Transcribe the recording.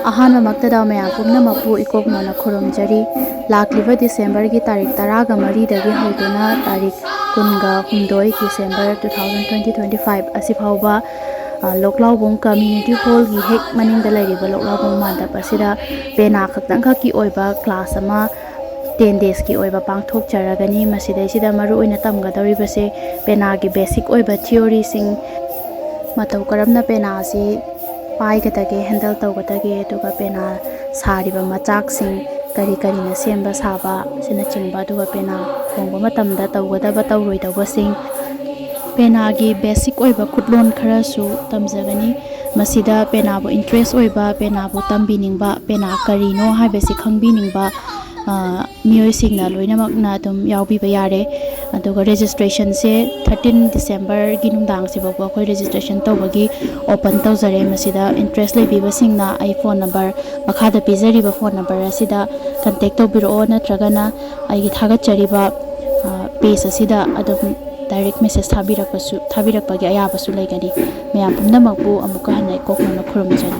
ꯑꯍꯥꯟꯕꯃꯛꯇꯗ ꯃꯌꯥꯝ ꯄꯨꯝꯅꯃꯛꯄꯨ ꯏꯀꯣꯛꯅꯅ ꯈꯨꯔꯨꯝꯖꯔꯤ ꯂꯥꯛꯂꯤꯕ ꯗꯤꯁꯦꯝꯕꯔꯒꯤ ꯇꯥꯔꯤꯛ 12ꯗꯒꯤ ꯍꯧꯗꯨꯅ ꯇꯥꯔꯤꯛ 12 ꯗꯤꯁꯦꯝꯕꯔ 2025 ꯑꯁꯤ ꯐꯥꯎꯕ Loklaobung community hall gi hek maningda lairiba Loklaobung Mandap asida pena khakki oiba class ama 10 days ki oiba pangthok charagani masidai sida maru oina tamgadoribase pena gi basic oiba theory sing matau karamna pena asi paigadage handle tawgadage aduga pena sariba machak sing kari na semba saba sina chingba aduga pena khongba matamda tawgadaba tawroidaba sing pena gi basic oiba Khutlon kharasu tamjagani masida pena bo interest oiba pena bo tambiningba pena karino haibasi khangbiningba miyoi singna loinamakna dum yaubiba yare aduga registration se 13 December gi nungdang se bako koi registration tawbagi open tawjare masida interest leibiba singna ai phone number makhada pizariba phone number asida contact tawbiro natragana ai gi thagachariba page asida adum direct message thabirakpagi ayabasu laigani mayam pumnamakbu amuka hanai kokna khurumjani